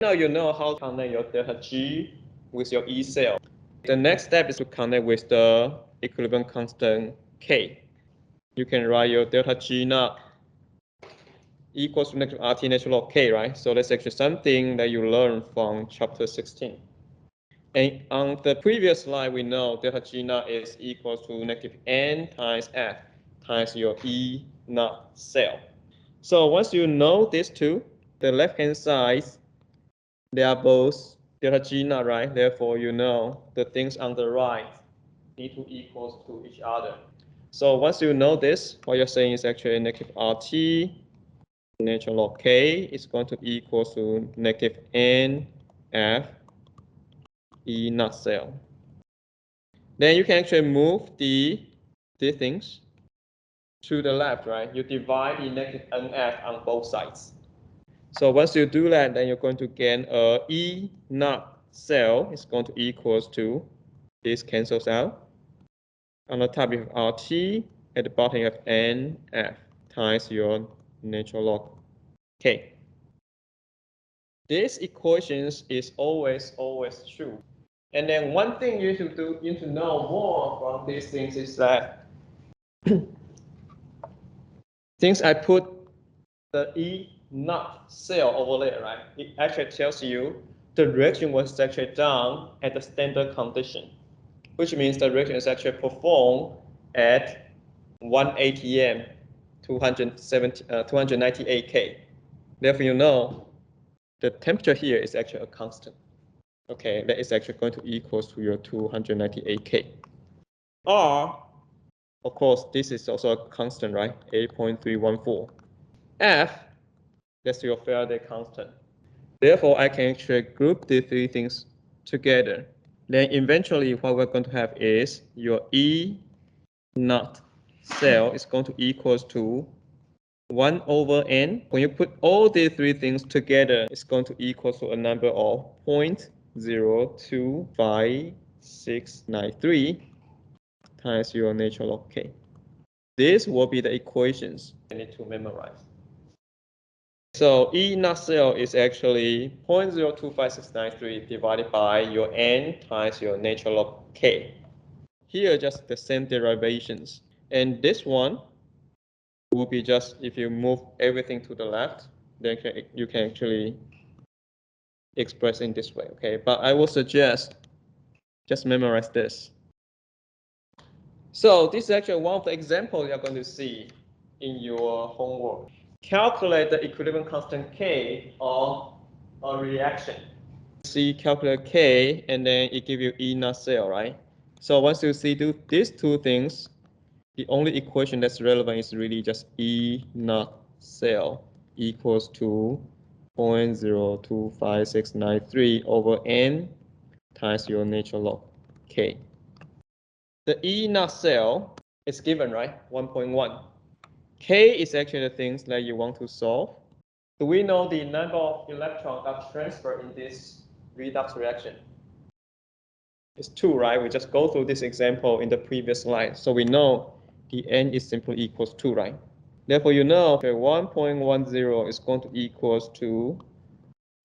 Now you know how to connect your delta G with your E cell. The next step is to connect with the equilibrium constant K. You can write your delta G naught equals to negative RT natural log K, right? So that's actually something that you learned from chapter 16. And on the previous slide, we know delta G naught is equal to negative N times F times your E naught cell. So once you know these two, the left-hand side, they are both delta G naught, right? Therefore, you know the things on the right need to equal to each other. So once you know this, what you're saying is actually negative RT natural log K is going to equal to negative N F E naught cell. Then you can actually move these things to the left, right? You divide the negative NF on both sides. So once you do that, then you're going to get a E naught cell is going to equals to this cancels out. On the top you have RT, at the bottom you have NF times your natural log K. This equations is always true. And then one thing you need to know more from these things is that since I put the E naught cell over there, right? It actually tells you the reaction was actually done at the standard condition, which means the reaction is actually performed at 1 atm, 298 K. Therefore, you know the temperature here is actually a constant. Okay, that is actually going to equal to your 298 K. R, of course, this is also a constant, right? 8.314. F, that's your Faraday constant. Therefore, I can actually group the three things together. Then eventually what we're going to have is your E naught cell is going to equals to 1 over n. When you put all these three things together, it's going to equal to a number of 0.025693 times your natural log K. This will be the equations you need to memorize. So E naught cell is actually 0.025693 divided by your n times your natural log K. Here just the same derivations. And this one will be just if you move everything to the left, then you can actually express in this way, okay? But I will suggest just memorize this. So this is actually one of the examples you're going to see in your homework. Calculate the equilibrium constant K of a reaction. See, calculate K, and then it gives you E naught cell, right? So once you see these two things, the only equation that's relevant is really just E naught cell equals to 0.025693 over n times your natural log K. The E naught cell is given, right? 1.1. K is actually the things that you want to solve. Do we know the number of electrons that transfer in this redox reaction? It's 2, right? We just go through this example in the previous slide. So we know the n is simply equals 2, right? Therefore, you know 1.10 is going to equals to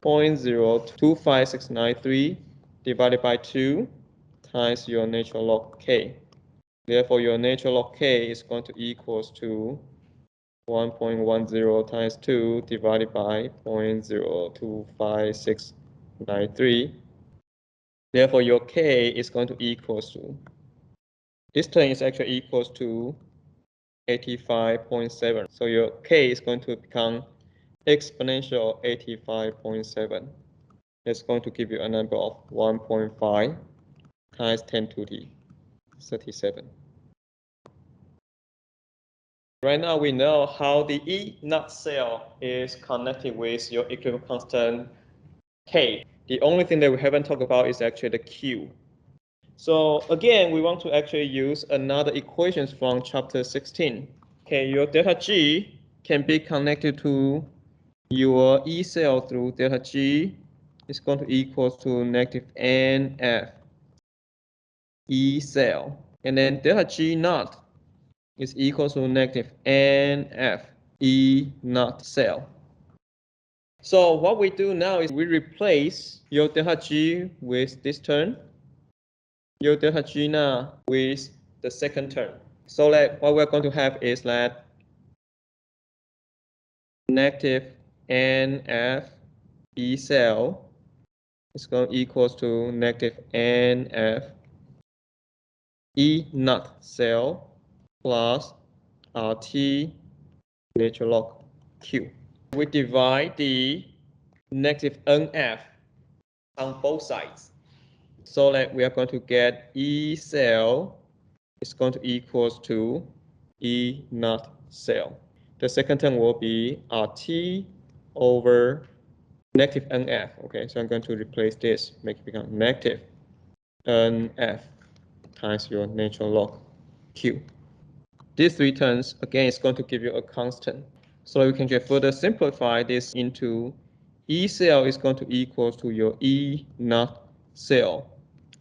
0.025693 divided by 2 times your natural log K. Therefore, your natural log K is going to equals to 1.10 times 2 divided by 0.025693. Therefore, your K is going to equals to, this term is actually equals to 85.7. So your K is going to become exponential 85.7. That's going to give you a number of 1.5 times 10 to the 37. Right now we know how the E naught cell is connected with your equilibrium constant K. The only thing that we haven't talked about is actually the Q. So again, we want to actually use another equations from chapter 16. Okay, your delta G can be connected to your E cell through delta G is going to equal to negative NF E cell. And then delta G naught is equal to negative NF E naught cell. So what we do now is we replace your delta G with this term, your delta G now with the second term. So that what we're going to have is that negative NF E cell is going to equals to negative NF E naught cell plus RT natural log Q. We divide the negative NF on both sides, so that we are going to get E cell is going to equals to E naught cell. The second term will be RT over negative NF. Okay, so I'm going to replace this, make it become negative NF times your natural log Q. These three terms, again, is going to give you a constant. So we can just further simplify this into E cell is going to equal to your E naught cell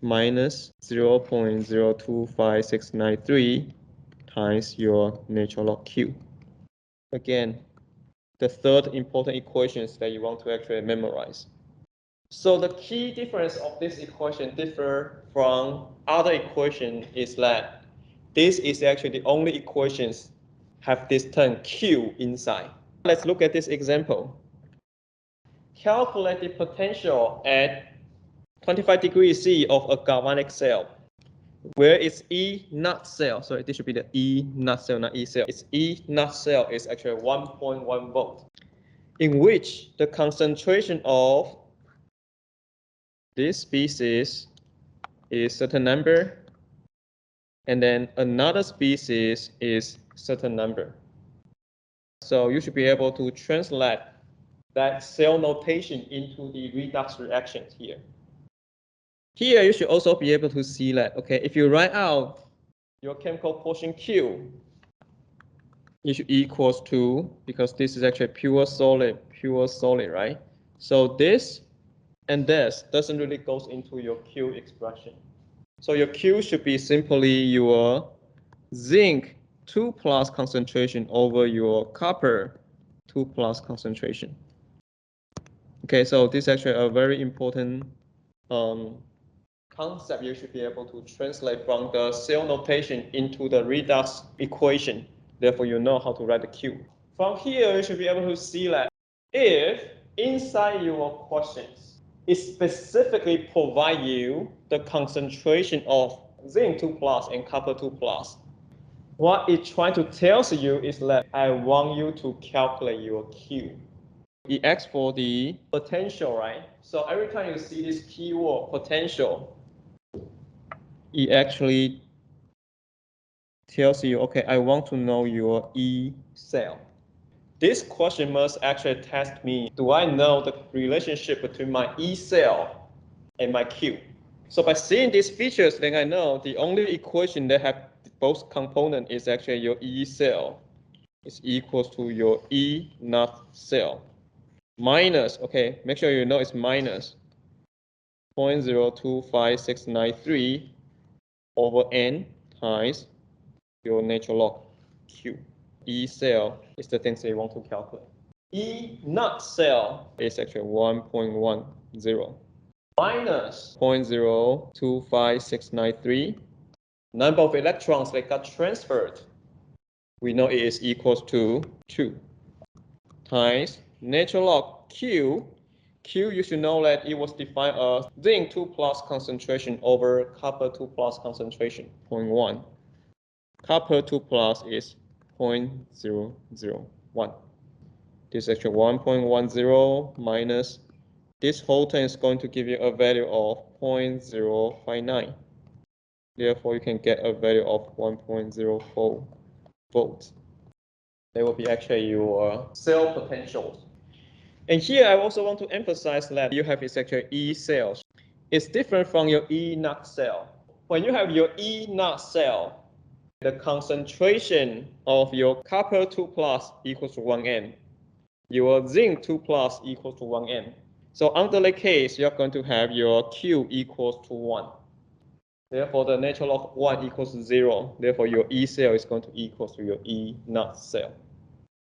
minus 0.025693 times your natural log Q. Again, the third important equation that you want to actually memorize. So the key difference of this equation differ from other equation is that this is actually the only equations have this term Q inside. Let's look at this example. Calculate the potential at 25 degrees C of a galvanic cell. Where is E naught cell? Sorry, this should be the E naught cell, not E cell. It's E naught cell is actually 1.1 volt, in which the concentration of this species is certain number, and then another species is certain number. So you should be able to translate that cell notation into the redox reactions here. Here you should also be able to see that, okay, if you write out your chemical quotient Q, it should equals to, because this is actually pure solid, right? So this and this doesn't really goes into your Q expression. So your Q should be simply your zinc 2 plus concentration over your copper 2 plus concentration. Okay, so this is actually a very important concept you should be able to translate from the cell notation into the redox equation. Therefore, you know how to write the Q. From here, you should be able to see that if inside your questions, it specifically provide you the concentration of zinc 2 plus and copper 2 plus, what it trying to tell you is that I want you to calculate your Q. It asks for the potential, right? So every time you see this keyword potential, it actually tells you, okay, I want to know your E cell. This question must actually test me, do I know the relationship between my E cell and my Q? So by seeing these features, then I know the only equation that have both components is actually your E cell is equals to your E naught cell minus, okay, make sure you know it's minus 0.025693 over N times your natural log Q. E cell is the things that you want to calculate. E naught cell is actually 1.10 minus 0.025693. Number of electrons that got transferred, we know it is equals to 2 times natural log Q. Q, you should know that it was defined as zinc 2 plus concentration over copper 2 plus concentration, 0.1. Copper 2 plus is 0.001. This is actually 1.10 minus this whole thing is going to give you a value of 0.059. Therefore, you can get a value of 1.04 volts. That will be actually your cell potentials. And here I also want to emphasize that you have is actually E cells. It's different from your E naught cell. When you have your E naught cell, the concentration of your copper 2 plus equals to 1 M. Your zinc 2 plus equals to 1 M. So under the case, you're going to have your Q equals to 1. Therefore, the natural log 1 equals 0. Therefore, your E cell is going to equal to your E naught cell.